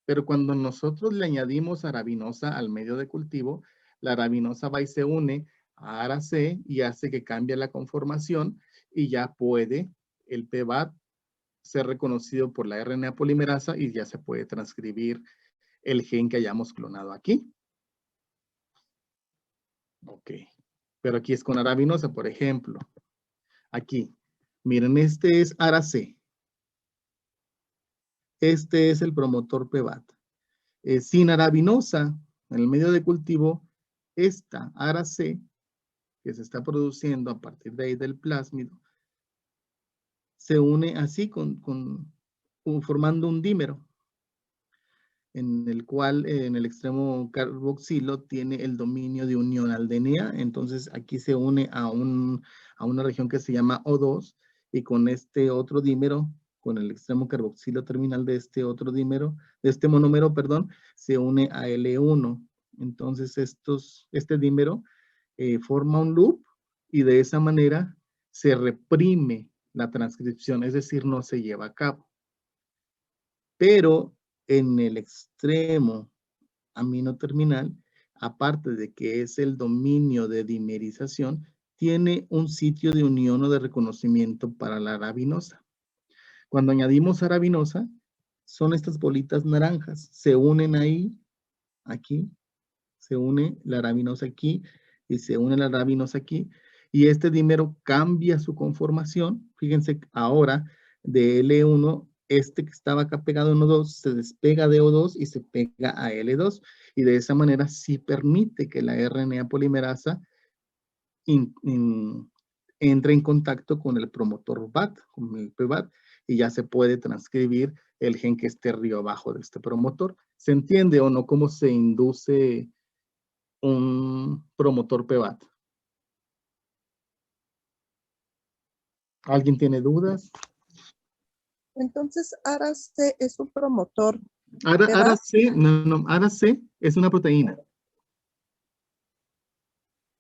Pero cuando nosotros le añadimos arabinosa al medio de cultivo, la arabinosa va y se une a ARA-C y hace que cambie la conformación y ya puede el PBAT ser reconocido por la RNA polimerasa y ya se puede transcribir el gen que hayamos clonado aquí. Ok. Pero aquí es con arabinosa, por ejemplo. Aquí. Miren, este es ARA-C. Este es el promotor PBAT. Sin arabinosa, en el medio de cultivo, esta ARA-C, que se está produciendo a partir de ahí del plásmido, se une así formando un dímero, en el cual en el extremo carboxilo tiene el dominio de unión al DNA. Entonces aquí se une a una región que se llama O2 y con este otro dímero, con el extremo carboxilo terminal de este otro dímero, de este monómero, perdón, se une a L1. Entonces este dímero forma un loop y de esa manera se reprime la transcripción, es decir, no se lleva a cabo. Pero en el extremo amino terminal, aparte de que es el dominio de dimerización, tiene un sitio de unión o de reconocimiento para la arabinosa. Cuando añadimos arabinosa, son estas bolitas naranjas. Se unen ahí, aquí, se une la arabinosa aquí y se une la arabinosa aquí. Y este dímero cambia su conformación. Fíjense ahora de L1, este que estaba acá pegado en O2, se despega de O2 y se pega a L2. Y de esa manera sí permite que la RNA polimerasa entra en contacto con el promotor BAT, con el PBAT, y ya se puede transcribir el gen que esté arriba abajo de este promotor. ¿Se entiende o no cómo se induce un promotor PBAT? ¿Alguien tiene dudas? Entonces, ARA-C es un promotor. ARA-C, no, ARA-C es una proteína.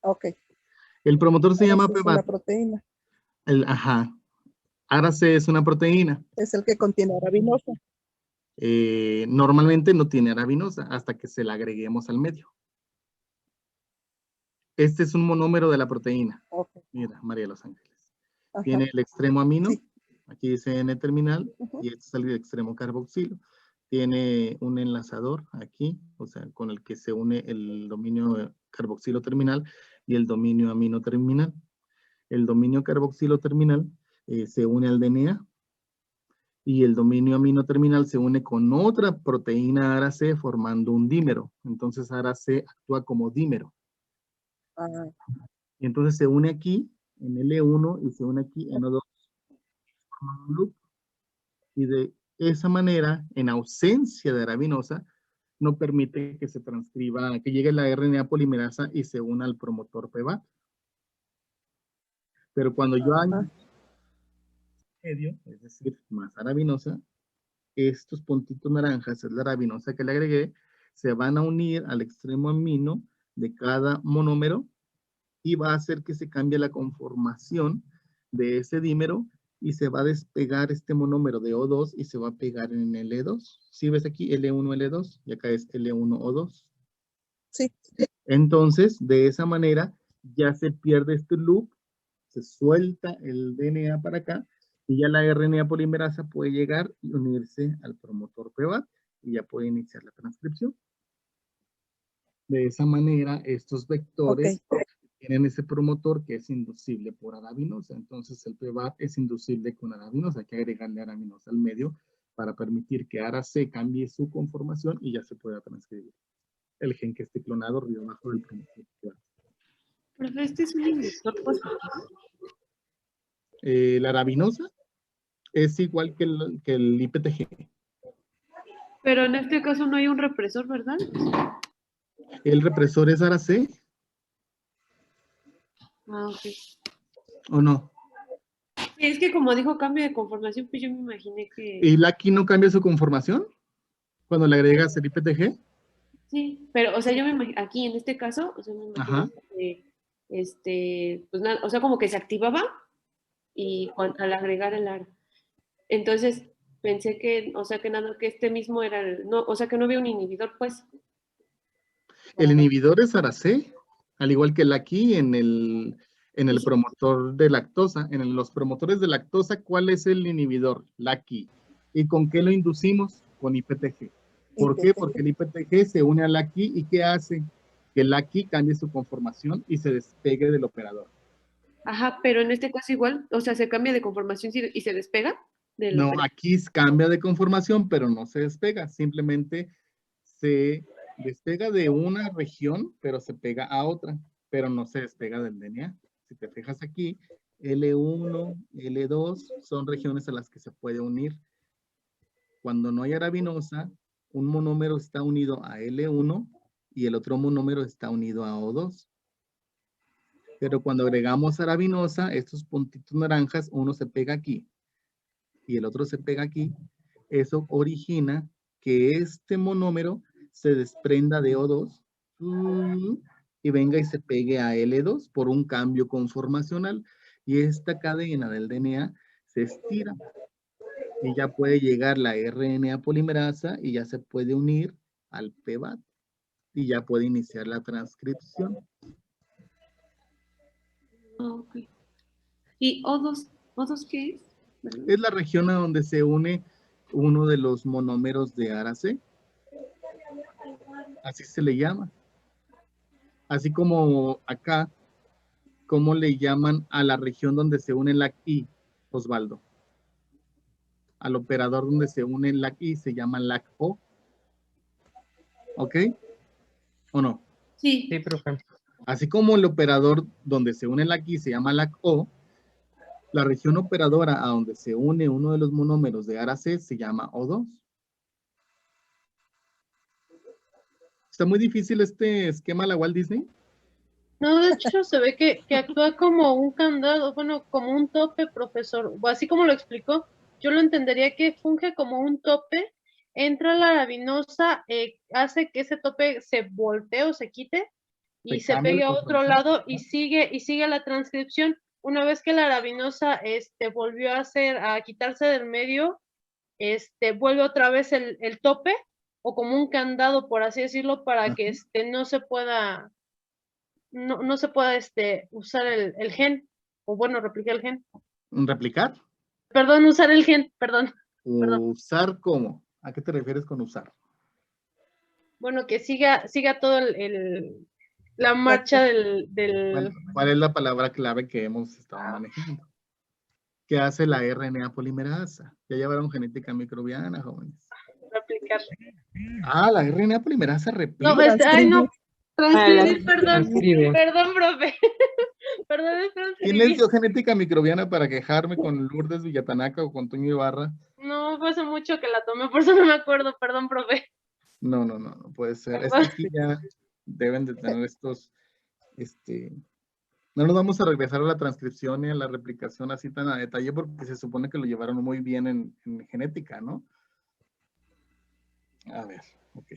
Ok. El promotor se llama Es PBAT. una proteína. Ajá. ARA-C es una proteína. Es el que contiene arabinosa. Normalmente no tiene arabinosa hasta que se la agreguemos al medio. Este es un monómero de la proteína. Okay. Mira, María de los Ángeles. Ajá. Tiene el extremo amino. Sí. Aquí dice N-terminal. Y este es el extremo carboxilo. Tiene un enlazador aquí, o sea, con el que se une el dominio carboxilo terminal y el dominio amino terminal. El dominio carboxilo terminal se une al DNA y el dominio amino terminal se une con otra proteína ARA-C formando un dímero. Entonces ARA-C actúa como dímero. Y entonces se une aquí en L1 y se une aquí en O2. Forman un loop. Y de esa manera, en ausencia de arabinosa, no permite que se transcriba, que llegue la RNA polimerasa y se una al promotor PBAT. Pero cuando yo añado medio, es decir, más arabinosa, estos puntitos naranjas, es la arabinosa que le agregué, se van a unir al extremo amino de cada monómero y va a hacer que se cambie la conformación de ese dímero y se va a despegar este monómero de O2 y se va a pegar en L2. ¿Sí ves aquí? L1, L2 y acá es L1, O2. Sí. Entonces, de esa manera ya se pierde este loop, se suelta el DNA para acá y ya la RNA polimerasa puede llegar y unirse al promotor PBAT y ya puede iniciar la transcripción. De esa manera, estos vectores tienen ese promotor que es inducible por arabinosa. Entonces, el PBAT es inducible con arabinosa. Hay que agregarle arabinosa al medio para permitir que ARA-C cambie su conformación y ya se pueda transcribir el gen que esté clonado arriba abajo del promotor PBAT. Profe, ¿este es un inductor positivo? La arabinosa es igual que el IPTG. Pero en este caso no hay un represor, ¿verdad? El represor es ARA-C. Ah, ok. ¿O no? Sí, es que como dijo cambio de conformación, pues yo me imaginé que... ¿Y Lucky no cambia su conformación cuando le agregas el IPTG? Sí, pero, o sea, yo me imagino, aquí en este caso, o sea, me imagino que, pues nada, o sea, como que se activaba y al agregar el ARA. Entonces, pensé que, o sea, que nada, que este mismo era el, no, o sea, que no había un inhibidor, pues. El inhibidor es ARA-C, al igual que Lucky en el promotor de lactosa. En los promotores de lactosa, ¿cuál es el inhibidor? Lucky. ¿Y con qué lo inducimos? Con IPTG. ¿Por qué? Porque el IPTG se une a Lucky y ¿qué hace? Que Lucky cambie su conformación y se despegue del operador. Ajá, pero en este caso igual, o sea, se cambia de conformación y se despega del No, operador. aquí cambia de conformación, pero no se despega. Simplemente se despega de una región, pero se pega a otra, pero no se despega del DNA. Si te fijas aquí, L1, L2 son regiones a las que se puede unir. Cuando no hay arabinosa, un monómero está unido a L1 y el otro monómero está unido a O2. Pero cuando agregamos arabinosa, estos puntitos naranjas, uno se pega aquí y el otro se pega aquí. Eso origina que este monómero se desprenda de O2 y venga y se pegue a L2 por un cambio conformacional. Y esta cadena del DNA se estira y ya puede llegar la RNA polimerasa y ya se puede unir al PBAT y ya puede iniciar la transcripción. Ok. ¿Y O2 qué es? Es la región a donde se une uno de los monómeros de ARA-C. Así se le llama. Así como acá, ¿cómo le llaman a la región donde se une LAC-I, Osvaldo? Al operador donde se une LAC-I se llama LAC-O. ¿Ok? ¿O no? Sí. Sí, profe. Así como el operador donde se une LAC-I se llama LAC-O, La región operadora a donde se une uno de los monómeros de ARA-C se llama O2. ¿Está muy difícil este esquema la Walt Disney? No, de hecho se ve que actúa como un candado, bueno, como un tope, profesor. O así como lo explicó, yo lo entendería que funge como un tope, entra la arabinosa, hace que ese tope se voltee o se quite y se pegue a otro lado y sigue la transcripción. Una vez que la arabinosa volvió a quitarse del medio, vuelve otra vez el tope o como un candado, por así decirlo, para que no se pueda usar el gen, o bueno, replicar el gen. ¿Replicar? Perdón, usar el gen, perdón. ¿Usar cómo? ¿A qué te refieres con usar? Bueno, que siga todo la marcha del... ¿Cuál es la palabra clave que hemos estado manejando? ¿Qué hace la RNA polimerasa? Ya llevaron genética microbiana, jóvenes. Replicar. Ah, la RNA polimerasa replica. No, ay, no. Transcribir, Transcribe. perdón, profe. Perdón, es ¿Quién transcribir. les dio genética microbiana para quejarme con Lourdes Villatanaca o con Toño Ibarra? No, fue hace mucho que la tomé, por eso no me acuerdo, perdón, profe. No puede ser. Es que aquí ya deben de tener estos, no nos vamos a regresar a la transcripción y a la replicación así tan a detalle porque se supone que lo llevaron muy bien en genética, ¿no? A ver, ok.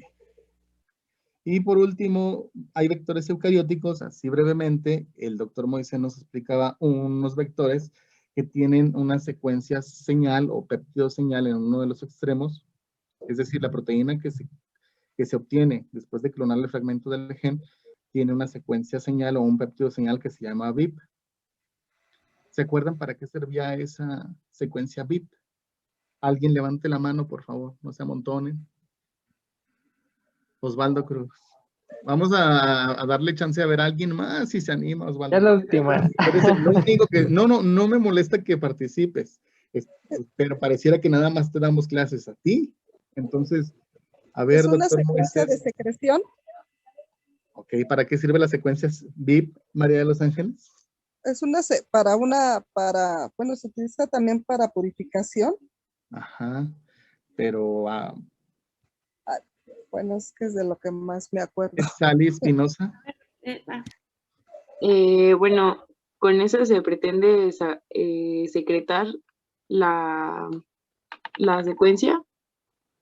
Y por último, hay vectores eucarióticos, así brevemente, el doctor Moisés nos explicaba unos vectores que tienen una secuencia señal o péptido señal en uno de los extremos, es decir, la proteína que se obtiene después de clonar el fragmento del gen, tiene una secuencia señal o un péptido señal que se llama VIP. ¿Se acuerdan para qué servía esa secuencia VIP? Alguien levante la mano, por favor, no se amontonen. Osvaldo Cruz. Vamos a darle chance a ver a alguien más si se anima, Osvaldo. Ya la última. No me molesta que participes, pero pareciera que nada más te damos clases a ti. Entonces, a ver, ¿es una doctor secuencia Moisés. de secreción? Ok, ¿para qué sirve la secuencia VIP, María de los Ángeles? Es bueno, se utiliza también para purificación. Ajá, pero... bueno, es que es de lo que más me acuerdo. ¿Sally Espinosa? Bueno, con eso se pretende secretar la secuencia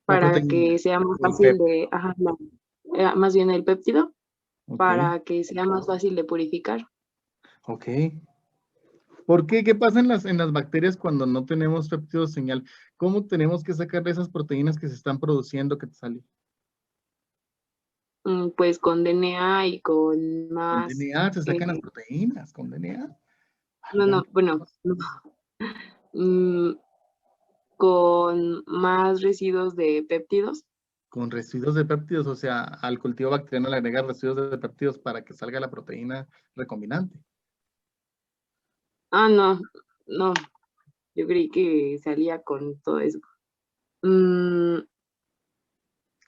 para que sea más fácil de, más bien el péptido, para que sea más fácil de purificar. Ok. ¿Por qué? ¿Qué pasa en las bacterias cuando no tenemos péptido señal? ¿Cómo tenemos que sacar esas proteínas que se están produciendo que te salen? Pues con DNA y con más... Con DNA se sacan las proteínas, con DNA. Con más residuos de péptidos. Con residuos de péptidos, o sea, al cultivo bacteriano le agregas residuos de péptidos para que salga la proteína recombinante. No. Yo creí que salía con todo eso.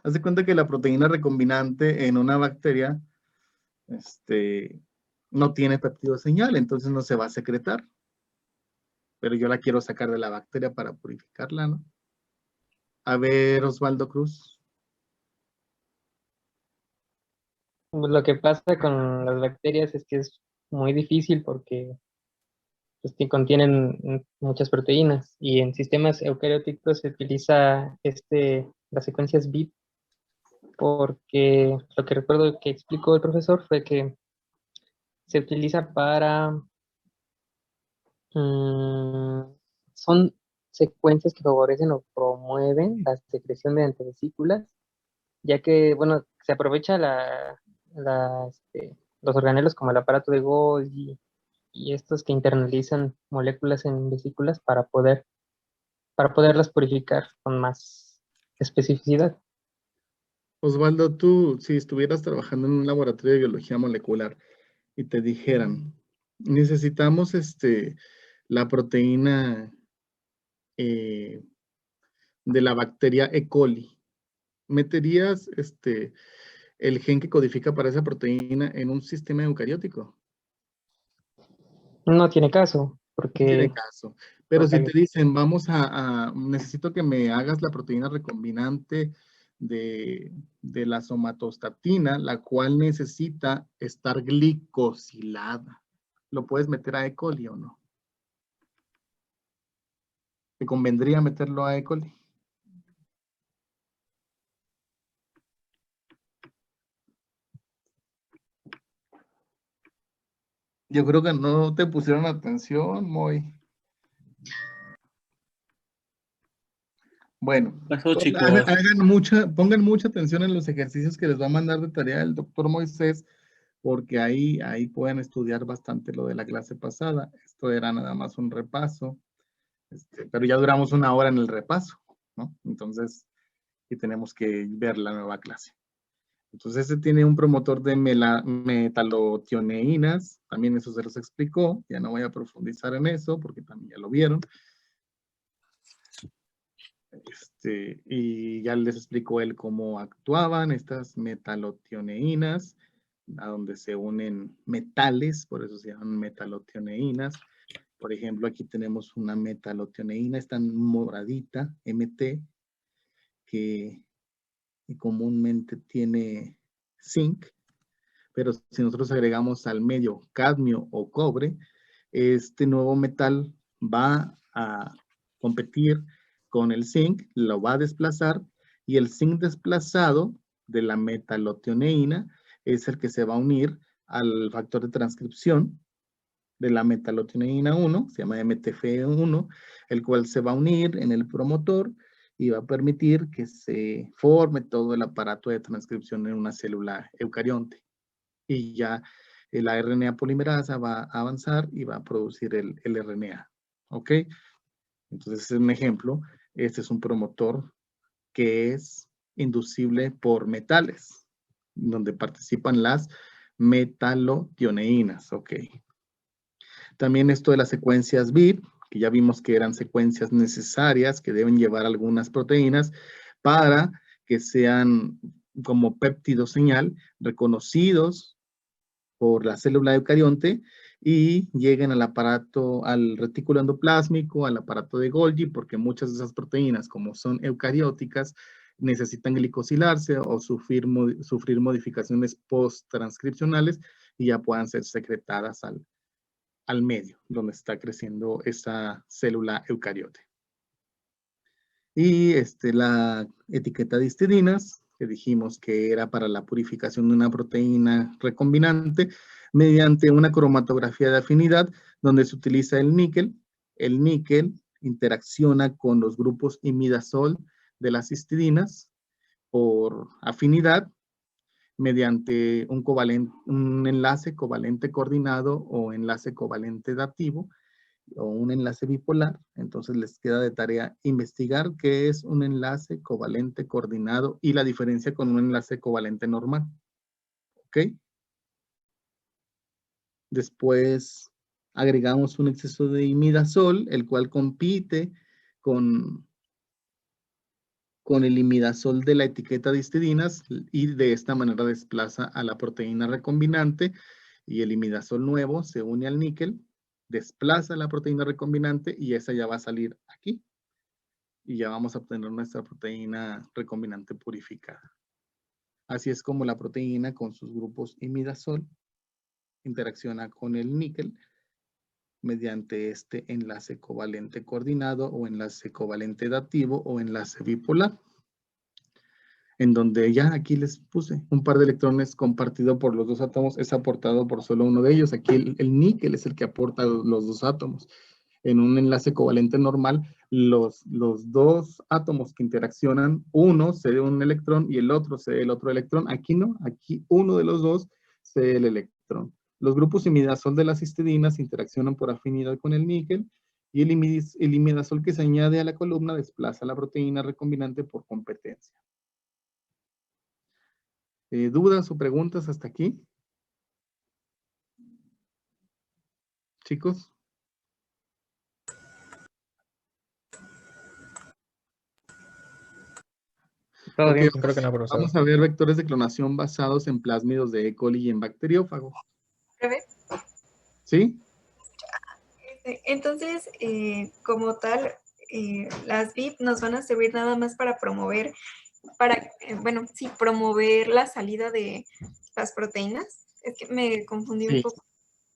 Haz de cuenta que la proteína recombinante en una bacteria no tiene péptido señal, entonces no se va a secretar. Pero yo la quiero sacar de la bacteria para purificarla, ¿no? A ver, Osvaldo Cruz. Lo que pasa con las bacterias es que es muy difícil porque pues, contienen muchas proteínas y en sistemas eucarióticos se utiliza las secuencias BIP porque lo que recuerdo que explicó el profesor fue que se utiliza para... son secuencias que favorecen o promueven la secreción mediante vesículas, ya que, bueno, se aprovecha los organelos como el aparato de Golgi y estos que internalizan moléculas en vesículas para poderlas purificar con más especificidad. Osvaldo, tú, si estuvieras trabajando en un laboratorio de biología molecular y te dijeran, necesitamos la proteína de la bacteria E. coli, ¿meterías el gen que codifica para esa proteína en un sistema eucariótico? No tiene caso, tiene Porque caso. Pero si ok, te dicen, necesito que me hagas la proteína recombinante de la somatostatina, la cual necesita estar glicosilada. ¿Lo puedes meter a E. coli o no? ¿Te convendría meterlo a E. coli? Yo creo que no te pusieron atención, muy. Bueno, Pasó, chicos. pongan mucha atención en los ejercicios que les va a mandar de tarea el doctor Moisés, porque ahí pueden estudiar bastante lo de la clase pasada. Esto era nada más un repaso, pero ya duramos 1 hora en el repaso, ¿no? Entonces, y tenemos que ver la nueva clase. Entonces, este tiene un promotor de metalotioneínas, también eso se los explicó, ya no voy a profundizar en eso, porque también ya lo vieron. Y ya les explicó él cómo actuaban estas metalotioneínas, a donde se unen metales, por eso se llaman metalotioneínas. Por ejemplo, aquí tenemos una metalotioneína, está moradita, MT, que comúnmente tiene zinc, pero si nosotros agregamos al medio cadmio o cobre, este nuevo metal va a competir con el zinc, lo va a desplazar, y el zinc desplazado de la metalotioneína es el que se va a unir al factor de transcripción de la metalotioneína 1, se llama MTF1, el cual se va a unir en el promotor y va a permitir que se forme todo el aparato de transcripción en una célula eucarionte. Y ya la RNA polimerasa va a avanzar y va a producir el RNA. ¿Ok? Entonces, es un ejemplo. Este es un promotor que es inducible por metales, donde participan las metalotioneínas. Ok. También esto de las secuencias VIP, que ya vimos que eran secuencias necesarias que deben llevar algunas proteínas para que sean como péptido señal reconocidos por la célula eucarionte y lleguen al aparato, al retículo endoplásmico, al aparato de Golgi, porque muchas de esas proteínas, como son eucarióticas, necesitan glicosilarse o sufrir modificaciones post-transcripcionales y ya puedan ser secretadas al medio, donde está creciendo esa célula eucariote. Y la etiqueta de histidinas, que dijimos que era para la purificación de una proteína recombinante, mediante una cromatografía de afinidad, donde se utiliza el níquel. El níquel interacciona con los grupos imidazol de las histidinas por afinidad, mediante un enlace covalente coordinado o enlace covalente dativo o un enlace bipolar. Entonces les queda de tarea investigar qué es un enlace covalente coordinado y la diferencia con un enlace covalente normal. ¿Ok? Después agregamos un exceso de imidazol, el cual compite con el imidazol de la etiqueta de histidinas y de esta manera desplaza a la proteína recombinante y el imidazol nuevo se une al níquel, desplaza la proteína recombinante y esa ya va a salir aquí y ya vamos a obtener nuestra proteína recombinante purificada. Así es como la proteína con sus grupos imidazol interacciona con el níquel mediante este enlace covalente coordinado o enlace covalente dativo o enlace bipolar, en donde ya aquí les puse un par de electrones compartido por los dos átomos, es aportado por solo uno de ellos. Aquí el níquel es el que aporta los dos átomos. En un enlace covalente normal, los dos átomos que interaccionan, uno cede un electrón y el otro cede el otro electrón. Aquí no, aquí uno de los dos cede el electrón. Los grupos imidazol de las histidinas interaccionan por afinidad con el níquel y el imidazol que se añade a la columna desplaza la proteína recombinante por competencia. ¿Dudas o preguntas hasta aquí? Chicos. Todo bien, Ok, creo que no, profesor. vamos a ver vectores de clonación basados en plásmidos de E. coli y en bacteriófagos. ¿Sí? Entonces, como tal, las VIP nos van a servir nada más para promover, bueno, sí, promover la salida de las proteínas. Es que me confundí un Sí, poco.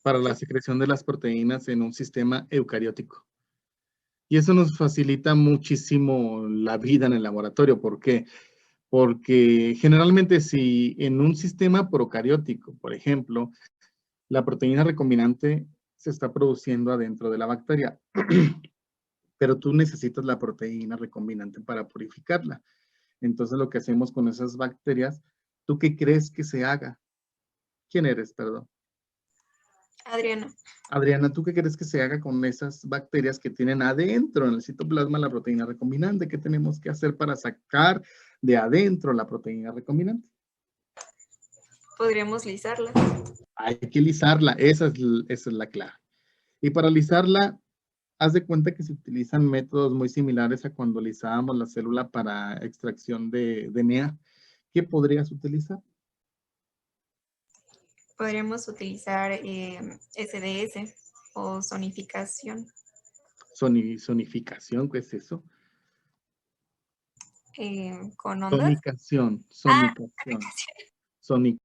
para la secreción de las proteínas en un sistema eucariótico. Y eso nos facilita muchísimo la vida en el laboratorio. ¿Por qué? Porque generalmente si en un sistema procariótico, por ejemplo, la proteína recombinante se está produciendo adentro de la bacteria, pero tú necesitas la proteína recombinante para purificarla. Entonces lo que hacemos con esas bacterias, ¿tú qué crees que se haga? ¿Quién eres, perdón? Adriana. Adriana, ¿tú qué crees que se haga con esas bacterias que tienen adentro en el citoplasma la proteína recombinante? ¿Qué tenemos que hacer para sacar de adentro la proteína recombinante? Podríamos lisarla. Hay que lisarla, esa es la clave. Y para lisarla, haz de cuenta que se utilizan métodos muy similares a cuando lisábamos la célula para extracción de DNA. ¿Qué podrías utilizar? Podríamos utilizar SDS o zonificación. Zonificación, ¿qué es eso? Con ondas. Sonicación.